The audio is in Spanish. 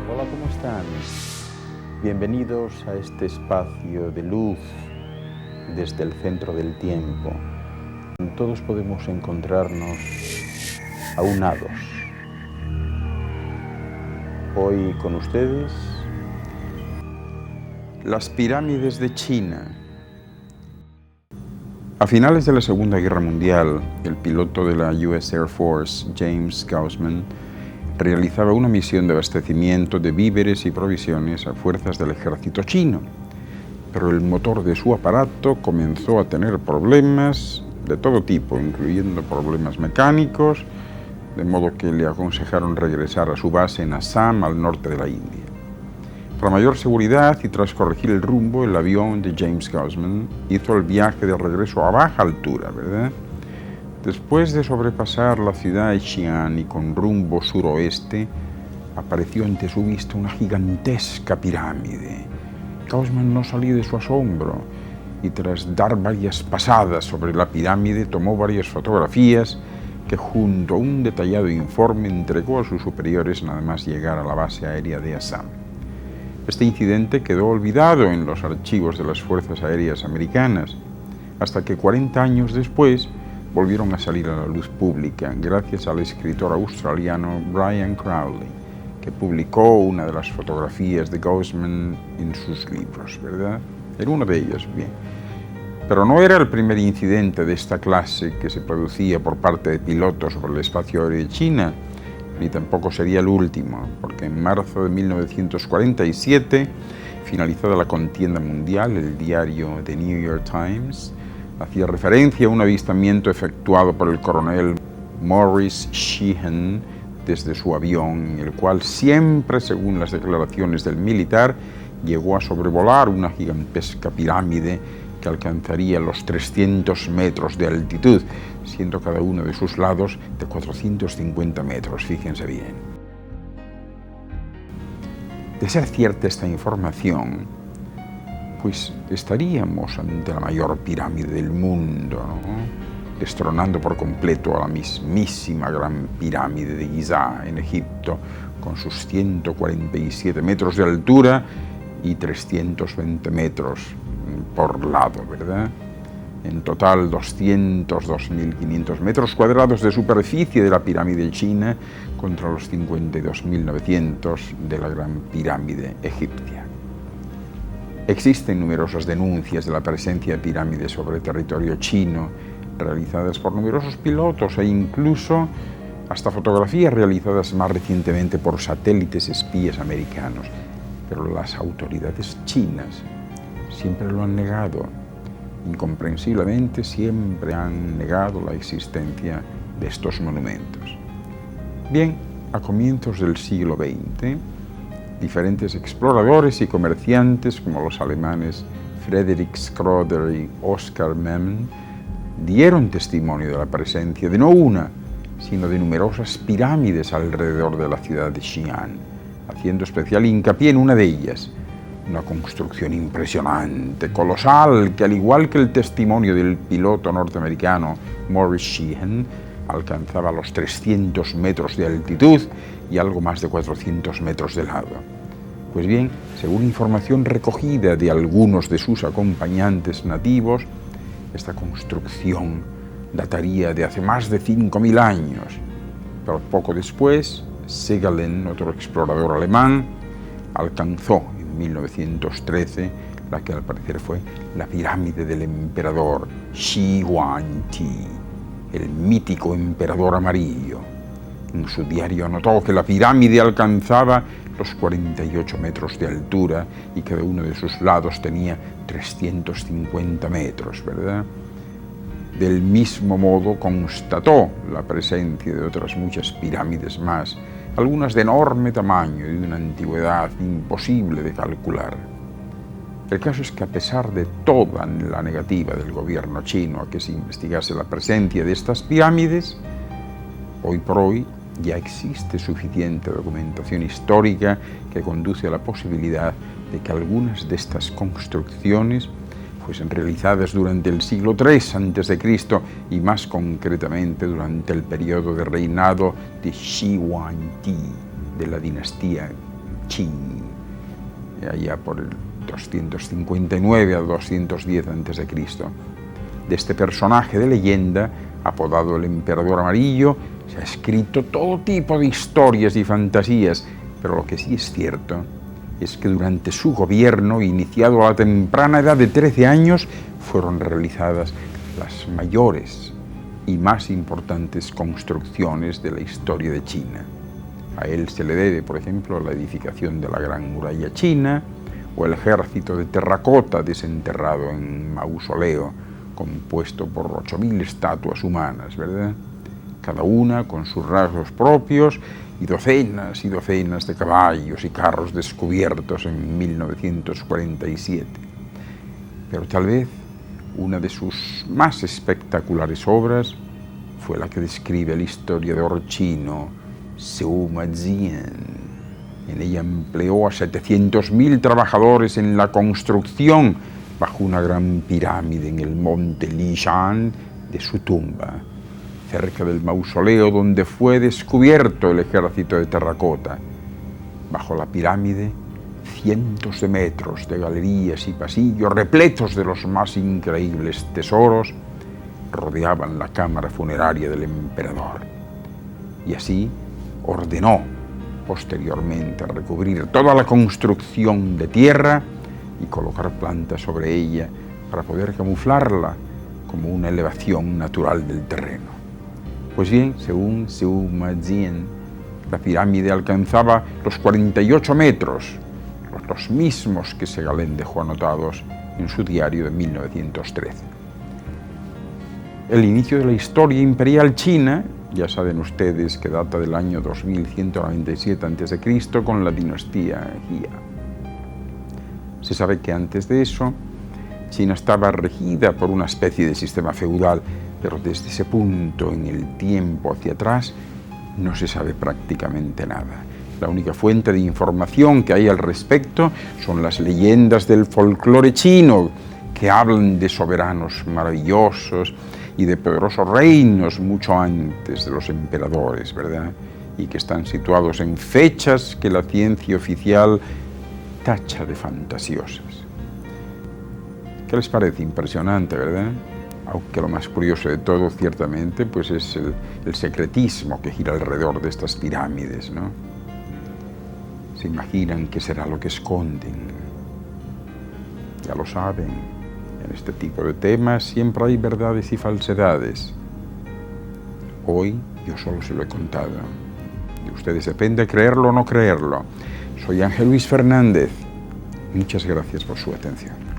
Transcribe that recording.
Hola, ¿cómo están? Bienvenidos a este espacio de luz desde el centro del tiempo. Todos podemos encontrarnos aunados. Hoy con ustedes, las pirámides de China. A finales de la Segunda Guerra Mundial, el piloto de la US Air Force, James Gaussman, realizaba una misión de abastecimiento de víveres y provisiones a fuerzas del ejército chino, pero el motor de su aparato comenzó a tener problemas de todo tipo, incluyendo problemas mecánicos, de modo que le aconsejaron regresar a su base en Assam, al norte de la India. Para mayor seguridad y tras corregir el rumbo, el avión de James Gaussman hizo el viaje de regreso a baja altura, ¿verdad? Después de sobrepasar la ciudad de Xi'an y con rumbo suroeste, apareció ante su vista una gigantesca pirámide. Gaussman no salió de su asombro y tras dar varias pasadas sobre la pirámide tomó varias fotografías que junto a un detallado informe entregó a sus superiores nada más llegar a la base aérea de Assam. Este incidente quedó olvidado en los archivos de las Fuerzas Aéreas Americanas, hasta que 40 años después volvieron a salir a la luz pública gracias al escritor australiano Brian Crowley, que publicó una de las fotografías de Gaussman en sus libros, ¿verdad? Era uno de ellos, bien. Pero no era el primer incidente de esta clase que se producía por parte de pilotos sobre el espacio aéreo de China, ni tampoco sería el último, porque en marzo de 1947, finalizada la contienda mundial, el diario The New York Times hacía referencia a un avistamiento efectuado por el coronel Maurice Sheehan desde su avión, el cual siempre, según las declaraciones del militar, llegó a sobrevolar una gigantesca pirámide que alcanzaría los 300 metros de altitud, siendo cada uno de sus lados de 450 metros, fíjense bien. De ser cierta esta información, pues estaríamos ante la mayor pirámide del mundo, ¿no? Destronando por completo a la mismísima gran pirámide de Giza en Egipto, con sus 147 metros de altura y 320 metros por lado, ¿verdad? En total 202.500 metros cuadrados de superficie de la pirámide china contra los 52.900 de la gran pirámide egipcia. Existen numerosas denuncias de la presencia de pirámides sobre territorio chino, realizadas por numerosos pilotos e incluso hasta fotografías realizadas más recientemente por satélites espías americanos. Pero las autoridades chinas siempre lo han negado. Incomprensiblemente siempre han negado la existencia de estos monumentos. Bien, a comienzos del siglo XX, diferentes exploradores y comerciantes como los alemanes Friedrich Schroeder y Oskar Memmen dieron testimonio de la presencia de no una, sino de numerosas pirámides alrededor de la ciudad de Xi'an, haciendo especial hincapié en una de ellas, una construcción impresionante, colosal, que al igual que el testimonio del piloto norteamericano Maurice Sheehan, alcanzaba los 300 metros de altitud y algo más de 400 metros de lado. Pues bien, según información recogida de algunos de sus acompañantes nativos, esta construcción dataría de hace más de 5.000 años, pero poco después, Segalen, otro explorador alemán, alcanzó en 1913 la que al parecer fue la pirámide del emperador Shi Huangdi, el mítico emperador amarillo. En su diario anotó que la pirámide alcanzaba los 48 metros de altura y cada uno de sus lados tenía 350 metros, ¿verdad? Del mismo modo constató la presencia de otras muchas pirámides más, algunas de enorme tamaño y de una antigüedad imposible de calcular. El caso es que a pesar de toda la negativa del gobierno chino a que se investigase la presencia de estas pirámides, hoy por hoy ya existe suficiente documentación histórica que conduce a la posibilidad de que algunas de estas construcciones fuesen realizadas durante el siglo III a.C. y más concretamente durante el periodo de reinado de Shi Huangdi, de la dinastía Qin, allá por el 259 a 210 a.C. De este personaje de leyenda, apodado el Emperador Amarillo, se ha escrito todo tipo de historias y fantasías, pero lo que sí es cierto es que durante su gobierno, iniciado a la temprana edad de 13 años, fueron realizadas las mayores y más importantes construcciones de la historia de China. A él se le debe, por ejemplo, la edificación de la Gran Muralla China o el ejército de terracota desenterrado en mausoleo, compuesto por 8.000 estatuas humanas, ¿verdad? Cada una con sus rasgos propios y docenas de caballos y carros descubiertos en 1947. Pero tal vez una de sus más espectaculares obras fue la que describe el historiador chino Sima Jian. En ella empleó a 700.000 trabajadores en la construcción bajo una gran pirámide en el monte Lishan de su tumba, cerca del mausoleo donde fue descubierto el ejército de terracota. Bajo la pirámide, cientos de metros de galerías y pasillos repletos de los más increíbles tesoros rodeaban la cámara funeraria del emperador. Y así ordenó posteriormente recubrir toda la construcción de tierra y colocar plantas sobre ella para poder camuflarla como una elevación natural del terreno. Pues bien, según Sima Jian, la pirámide alcanzaba los 48 metros, los mismos que Segalen dejó anotados en su diario de 1913. El inicio de la historia imperial china, ya saben ustedes que data del año 2197 a.C. con la dinastía Jia. Se sabe que antes de eso, China estaba regida por una especie de sistema feudal, pero desde ese punto en el tiempo hacia atrás no se sabe prácticamente nada. La única fuente de información que hay al respecto son las leyendas del folclore chino, que hablan de soberanos maravillosos y de poderosos reinos mucho antes de los emperadores, ¿verdad? Y que están situados en fechas que la ciencia oficial tacha de fantasiosas. ¿Qué les parece? Impresionante, ¿verdad? Aunque lo más curioso de todo, ciertamente, pues es el secretismo que gira alrededor de estas pirámides, ¿no? Se imaginan qué será lo que esconden. Ya lo saben, en este tipo de temas siempre hay verdades y falsedades. Hoy yo solo se lo he contado. De ustedes depende creerlo o no creerlo. Soy Ángel Luis Fernández. Muchas gracias por su atención.